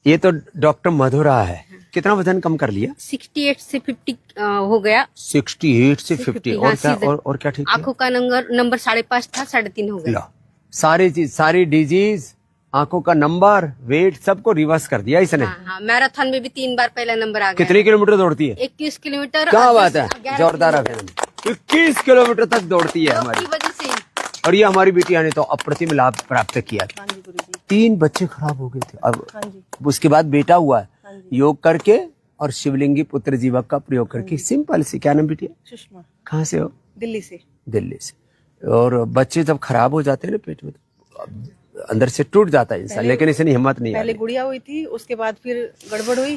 ये तो डॉक्टर मधुरा है। कितना वजन कम कर लिया? 68 से 50 हो गया। 68 से 50। और क्या और क्या ठीक है? आंखों का नंबर 5.5 था, 3.5 हो गया। सारी चीज, सारी डिजीज, आंखों का नंबर, वेट, सबको रिवर्स कर दिया इसने। हाँ, मैराथन में भी 3 बार पहला नंबर आ गया। कितने किलोमीटर दौड़ती है? 21 किलोमीटर। क्या बात है, जोरदार अभिनंदन। 21 किलोमीटर तक दौड़ती है हमारी वजह से। और ये हमारी बिटिया ने तो अप्रतिम लाभ प्राप्त किया। 3 बच्चे खराब हो गए थे, अब उसके बाद बेटा हुआ है। योग करके और शिवलिंगी पुत्र जीवक का प्रयोग करके। सिंपल सी। क्या नाम बिटिया? सुषमा। कहाँ से हो? दिल्ली से। दिल्ली से। और बच्चे जब खराब हो जाते हैं ना पेट में, तो अंदर से टूट जाता है इंसान, लेकिन इसने हिम्मत नहीं। पहले गुड़िया हुई थी, उसके बाद फिर गड़बड़ हुई,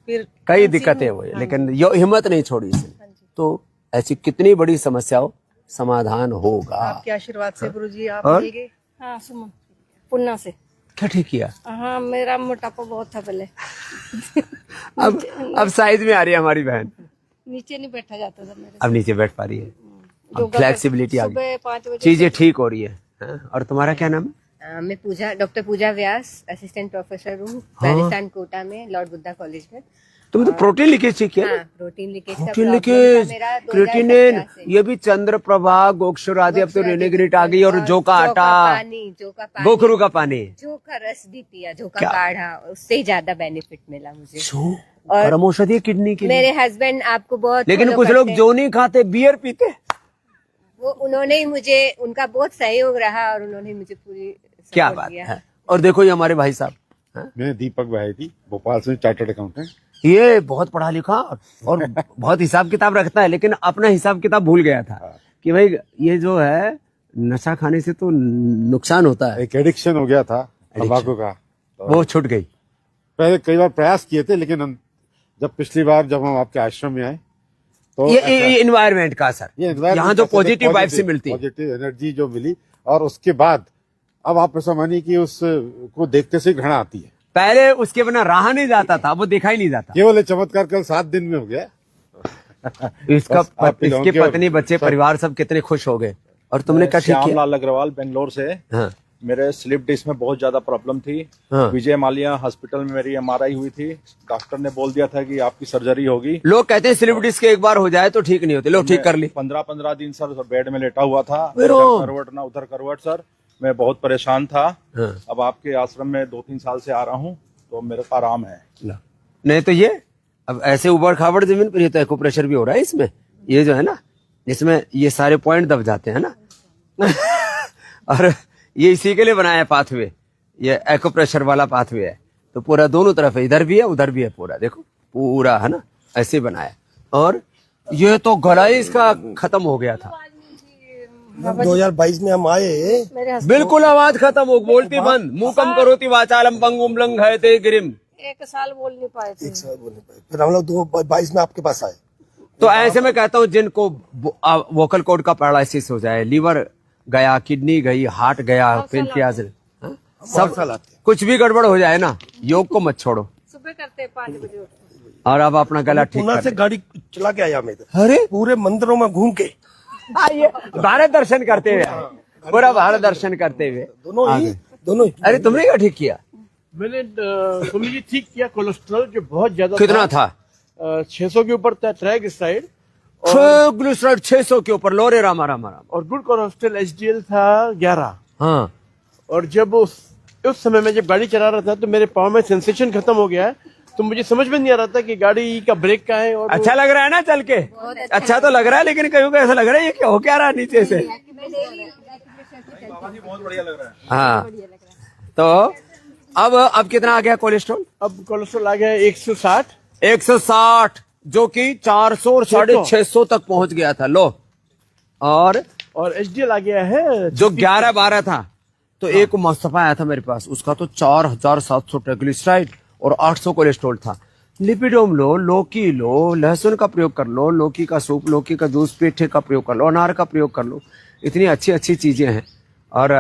फिर कई दिक्कतें हुई, लेकिन हिम्मत नहीं छोड़ी इसने। तो ऐसी कितनी बड़ी समस्याओं समाधान होगा आपके आशीर्वाद से गुरुजी। आप और? मिल गए। हाँ, सुमन पुन्ना से। क्या ठीक किया? हाँ, मेरा मोटापा बहुत था पहले। अब साइज में आ रही है हमारी बहन। नीचे नहीं बैठा जाता था मेरे। अब नीचे बैठ पा रही है, अब फ्लेक्सिबिलिटी आ गई, सुबह 5 बजे चीजें ठीक हो रही है। हाँ? और तुम्हारा क्या नाम है? मैं डॉक्टर पूजा व्यास, असिस्टेंट प्रोफेसर हूँ राजस्थान कोटा में, लॉर्ड बुद्धा कॉलेज में। तुम तो प्रोटीन लीकेज ठीक किया? प्रोटीन लीकेज, क्रिएटिनिन, ये भी चंद्र प्रभा, गोक्षुर आदि, अब तो रेनेग्रेट आ गई, और जो का आटा, गोखरू का पानी, जो का रस भी पिया, जो का काढ़ा, उससे ज्यादा बेनिफिट मिला मुझे। और परम औषधि किडनी के लिए। मेरे हस्बैंड आपको बहुत, लेकिन कुछ लोग जो नहीं खाते बियर पीते, वो उन्होंने ही मुझे, उनका बहुत सहयोग रहा और उन्होंने मुझे पूरी क्या बात है। और देखो ये हमारे भाई साहब, मैं दीपक भाई थी, भोपाल से, चार्टर्ड अकाउंटेंट। ये बहुत पढ़ा लिखा और बहुत हिसाब किताब रखता है, लेकिन अपना हिसाब किताब भूल गया था कि भाई ये जो है नशा खाने से तो नुकसान होता है। एक एडिक्शन हो गया था तंबाकू का, तो वो छूट गई। पहले कई बार प्रयास किए थे, लेकिन जब पिछली बार जब हम आपके आश्रम में आए तो ये इन्वायरमेंट का असर, यहाँ जो पॉजिटिव वाइब से मिलती है, पॉजिटिव एनर्जी जो मिली, और उसके बाद अब आप ऐसा मानिए कि उसको देखते से घृणा आती है। पहले उसके बिना रहा नहीं जाता था, वो देखा ही नहीं जाता। केवल चमत्कार कल 7 दिन में हो गया। इसके पत्नी, बच्चे, परिवार सब कितने खुश हो गए। और तुमने क्या ठीक किया? श्यामलाल अग्रवाल बेंगलोर से। हाँ। मेरे स्लिप डिस्क में बहुत ज्यादा प्रॉब्लम थी। हाँ। विजय माल्या हॉस्पिटल में मेरी MRI हुई थी। डॉक्टर ने बोल दिया था कि आपकी सर्जरी होगी। लोग कहते हैं स्लिप डिस्क एक बार हो जाए तो ठीक नहीं होती, लोग ठीक कर ली। 15 दिन सर बेड में लेटा हुआ था, इधर करवट ना उधर करवट। सर मैं बहुत परेशान था। हाँ। अब आपके आश्रम में 2-3 साल से आ रहा हूँ, तो मेरे को आराम है। नहीं तो ये अब ऐसे उबड़ खाबड़ जमीन पर, ये तो एक्यूप्रेशर भी हो रहा है इसमें। ये जो है ना, इसमें ये सारे पॉइंट दब जाते हैं ना और ये इसी के लिए बनाया है पाथवे, ये एक्यूप्रेशर वाला पाथवे है। तो पूरा दोनों तरफ है, इधर भी है उधर भी है, पूरा देखो पूरा है ना, ऐसे बनाया। और ये तो गला ही इसका खत्म हो गया था। 2022 में हम आए, बिल्कुल आवाज खत्म हो, बोलती बंद, मुंह कम करोती वाचालम पंगुम लंग है ते गिरिम। 1 साल बोल नहीं पाए थे। 1 साल बोल नहीं पाए, फिर हम लोग 2022 में आपके पास आए। तो ऐसे में कहता हूँ, जिनको वोकल कॉर्ड का पैरालिसिस हो जाए, लीवर गया, किडनी गई, हार्ट गया, पेनक्रियाज, सब कुछ भी गड़बड़ हो जाए ना, योग को मत छोड़ो। सुबह करते 5 बजे। और अब अपना गला ठीक पुणे कर से गाड़ी चला के आया मैं, अरे पूरे मंदिरों में घूम के आइए, भारत दर्शन करते हुए, पूरा भारत दर्शन करते हुए दोनों ही। अरे तुमने क्या ठीक किया? मैंने सुनिए ठीक किया। कोलेस्ट्रॉल जो बहुत ज्यादा कितना था? 600 के ऊपर था ट्राइग्लिसराइड, ग्लिसराइड 600 के ऊपर, लोरे रामा रामा राम। और गुड कोलेस्ट्रॉल HDL था 11। हाँ। और जब उस समय में जब गाड़ी चला रहा था तो मेरे पाँव में सेंसेशन खत्म हो गया है, तो मुझे समझ में नहीं आ रहा था कि गाड़ी का ब्रेक का है। और अच्छा लग रहा है ना चल के? अच्छा तो लग रहा है, लेकिन कहीं ऐसा लग रहा है ये क्या हो क्या रहा है नीचे से। बहुत बढ़िया लग रहा है। हाँ, तो अब कितना आ गया कोलेस्ट्रॉल? अब कोलेस्ट्रॉल आ गया 160, 160, जो कि 400 और 650 तक पहुंच गया था। लो, और HDL आ गया है जो 11-12 था। तो एक मुस्तफा आया था मेरे पास, उसका तो 4700 ट्राइग्लिसराइड और 800 कोलेस्ट्रॉल था। लिपिडोम लो, लौकी लो, लहसुन का प्रयोग कर लो, लौकी का सूप, लौकी का जूस, पेठे का प्रयोग कर लो, अनार का प्रयोग कर लो। इतनी अच्छी अच्छी चीजें हैं। और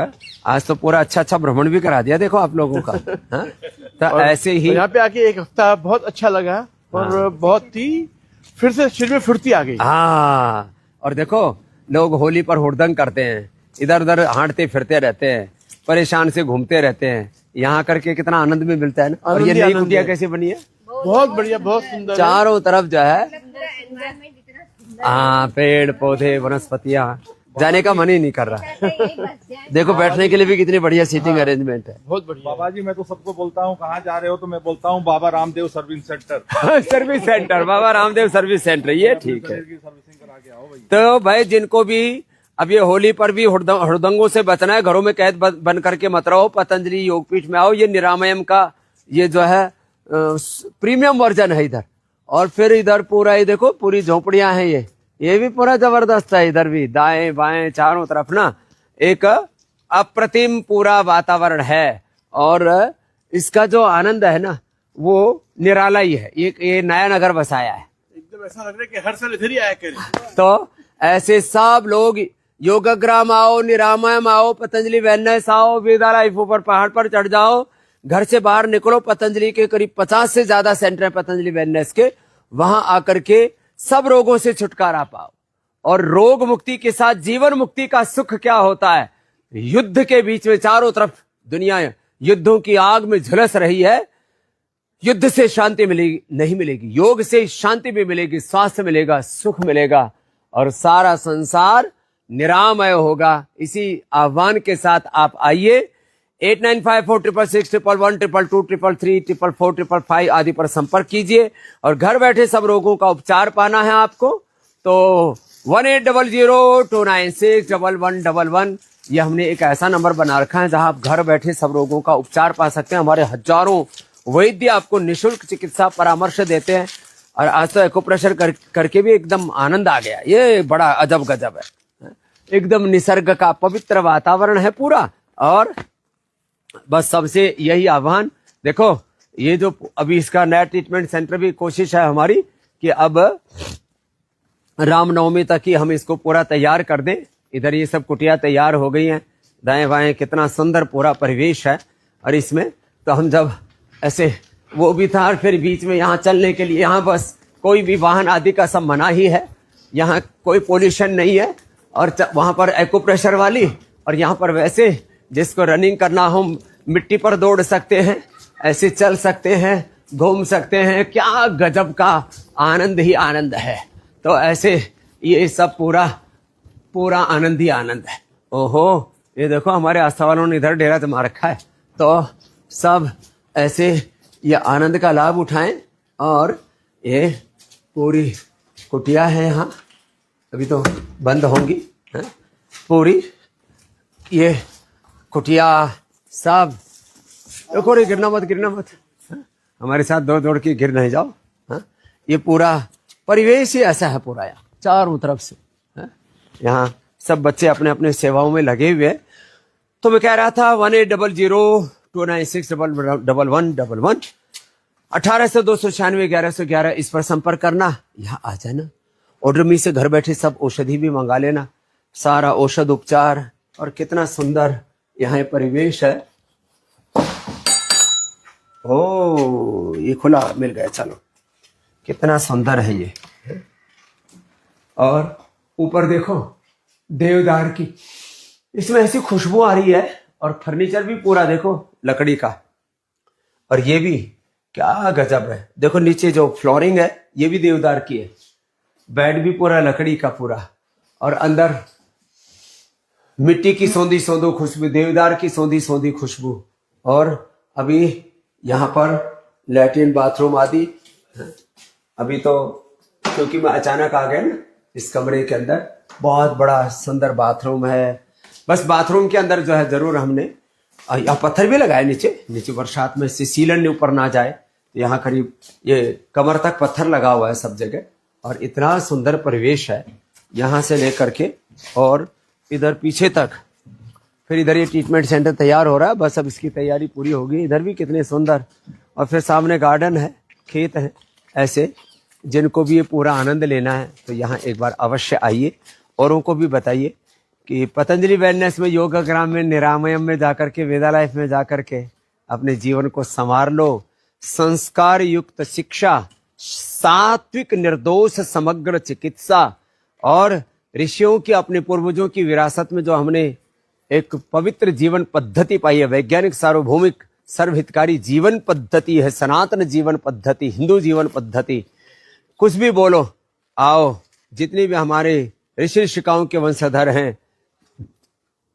आज तो पूरा अच्छा भ्रमण भी करा दिया देखो आप लोगों का। हाँ? तो ऐसे ही यहाँ पे आके 1 हफ्ता बहुत अच्छा लगा और बहुत ही फिर से शरीर में फुर्ती आ गई। हाँ, और देखो लोग होली पर हुड़दंग करते हैं, इधर उधर हांटते फिरते रहते हैं, परेशान से घूमते रहते हैं, यहाँ करके कितना आनंद भी मिलता है ना। और ये आनंद ही नई आनंद कुटिया है। कैसी बनी है, बहुत बढ़िया, बहुत सुंदर है। चारों तरफ जो है हाँ पेड़ पौधे वनस्पतियां, जाने का मन ही नहीं कर रहा है। देखो बैठने के लिए भी कितनी बढ़िया सीटिंग अरेंजमेंट है। बहुत बढ़िया। बाबा जी मैं तो सबको बोलता हूँ कहाँ जा रहे हो, तो मैं बोलता हूँ Baba Ramdev service center. Service center, Baba Ramdev service center, ये ठीक है। सर्विसिंग करा के आओ भाई। तो भाई जिनको भी अब ये होली पर भी हुड़दंगों से बचना है, घरों में कैद बन करके मत रहो, पतंजलि योगपीठ में आओ। ये निरामयम का ये जो है प्रीमियम वर्जन है इधर। और फिर इधर पूरा ये देखो पूरी झोपड़ियां हैं, ये भी पूरा जबरदस्त है। इधर भी दाएं बाएं चारों तरफ ना एक अप्रतिम पूरा वातावरण है। और इसका जो आनंद है ना वो निराला ही है। ये नया नगर बसाया है, एकदम ऐसा लग रहा है कि हर साल इधर ही आया करें। तो ऐसे सब लोग योगग्राम आओ, निरामयम आओ, पतंजलि वेलनेस आओ, वेदा लाइफ ऊपर पहाड़ पर चढ़ जाओ, घर से बाहर निकलो। पतंजलि के करीब 50 से ज्यादा सेंटर है पतंजलि वेलनेस के, वहां आकर के सब रोगों से छुटकारा पाओ। और रोग मुक्ति के साथ जीवन मुक्ति का सुख क्या होता है। युद्ध के बीच में चारों तरफ दुनिया युद्धों की आग में झुलस रही है। युद्ध से शांति मिलेगी नहीं मिलेगी, योग से शांति भी मिलेगी, स्वास्थ्य मिलेगा, सुख मिलेगा और सारा संसार निरामय होगा। इसी आह्वान के साथ आप आइए। 895466112222333445 आदि पर संपर्क कीजिए। और घर बैठे सब रोगों का उपचार पाना है आपको तो 180029611111 ये हमने एक ऐसा नंबर बना रखा है जहां आप घर बैठे सब रोगों का उपचार पा सकते हैं। हमारे हजारों वैद्य आपको निशुल्क चिकित्सा परामर्श देते हैं। और आज तो एक्यूप्रेशर करके भी एकदम आनंद आ गया। ये बड़ा अजब गजब है, एकदम निसर्ग का पवित्र वातावरण है पूरा। और बस सबसे यही आह्वान, देखो ये जो अभी इसका नया ट्रीटमेंट सेंटर भी कोशिश है हमारी कि अब रामनवमी तक ही हम इसको पूरा तैयार कर दें। इधर ये सब कुटिया तैयार हो गई हैं, दाएं बाएं कितना सुंदर पूरा परिवेश है। और इसमें तो हम जब ऐसे वो भी था, और फिर बीच में यहाँ चलने के लिए यहाँ बस कोई भी वाहन आदि का सब मना ही है। यहाँ कोई पोल्यूशन नहीं है। और वहां पर एक्यूप्रेशर वाली, और यहाँ पर वैसे जिसको रनिंग करना हो मिट्टी पर दौड़ सकते हैं, ऐसे चल सकते हैं, घूम सकते हैं। क्या गजब का आनंद ही आनंद है। तो ऐसे ये सब पूरा आनंद ही आनंद है। ओहो ये देखो हमारे आस्था वालों ने इधर डेरा जमा रखा है। तो सब ऐसे ये आनंद का लाभ उठाएं। और ये पूरी कुटिया है यहाँ, अभी तो बंद होंगी है? पूरी ये कुटिया सब देखो रे, गिरना मत है? हमारे साथ दौड़ दौड़ के गिर नहीं जाओ है? ये पूरा परिवेश ही ऐसा है पूरा यहाँ चारों तरफ से है? यहाँ सब बच्चे अपने अपने सेवाओं में लगे हुए हैं। तो मैं कह रहा था 180029611111 180026911111 इस पर संपर्क करना, यहाँ आ जाना। ऑर्डर मी से घर बैठे सब औषधि भी मंगा लेना, सारा औषध उपचार। और कितना सुंदर यहाँ परिवेश है। ओ ये खुला मिल गया, चलो कितना सुंदर है ये। और ऊपर देखो देवदार की, इसमें ऐसी खुशबू आ रही है। और फर्नीचर भी पूरा देखो लकड़ी का। और ये भी क्या गजब है, देखो नीचे जो फ्लोरिंग है ये भी देवदार की है, बेड भी पूरा लकड़ी का पूरा। और अंदर मिट्टी की सौंधी सौंधी खुशबू, देवदार की सौंधी सौंधी खुशबू। और अभी यहाँ पर लैट्रिन बाथरूम आदि। अभी तो क्योंकि मैं अचानक आ गया ना इस कमरे के अंदर, बहुत बड़ा सुंदर बाथरूम है। बस बाथरूम के अंदर जो है जरूर हमने यहाँ पत्थर भी लगाए नीचे बरसात में से सीलन ऊपर ना जाए, तो यहाँ करीब ये कमर तक पत्थर लगा हुआ है सब जगह। और इतना सुंदर परिवेश है यहाँ से लेकर के और इधर पीछे तक। फिर इधर ये ट्रीटमेंट सेंटर तैयार हो रहा है, बस अब इसकी तैयारी पूरी होगी। इधर भी कितने सुंदर, और फिर सामने गार्डन है, खेत है। ऐसे जिनको भी ये पूरा आनंद लेना है तो यहाँ एक बार अवश्य आइए। औरों को भी बताइए कि पतंजलि वेलनेस में, योगग्राम में, निरामयम में जाकर के, वेदा लाइफ में जाकर के अपने जीवन को संवार लो। संस्कार युक्त शिक्षा, सात्विक निर्दोष समग्र चिकित्सा और ऋषियों की, अपने पूर्वजों की विरासत में जो हमने एक पवित्र जीवन पद्धति पाई है, वैज्ञानिक सार्वभौमिक सर्वहितकारी जीवन पद्धति है, सनातन जीवन पद्धति, हिंदू जीवन पद्धति। कुछ भी बोलो, आओ जितने भी हमारे ऋषि ऋषिकाओं के वंशधर हैं,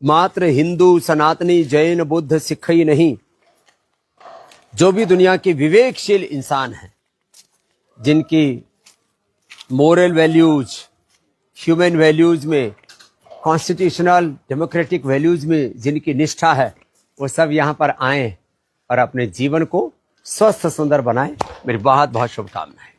मात्र हिंदू, सनातनी, जैन, बुद्ध, सिख ही नहीं, जो भी दुनिया के विवेकशील इंसान हैं, जिनकी मोरल वैल्यूज, ह्यूमन वैल्यूज में, कॉन्स्टिट्यूशनल डेमोक्रेटिक वैल्यूज में जिनकी निष्ठा है, वो सब यहाँ पर आए और अपने जीवन को स्वस्थ सुंदर बनाएं। मेरी बहुत बहुत शुभकामनाएं।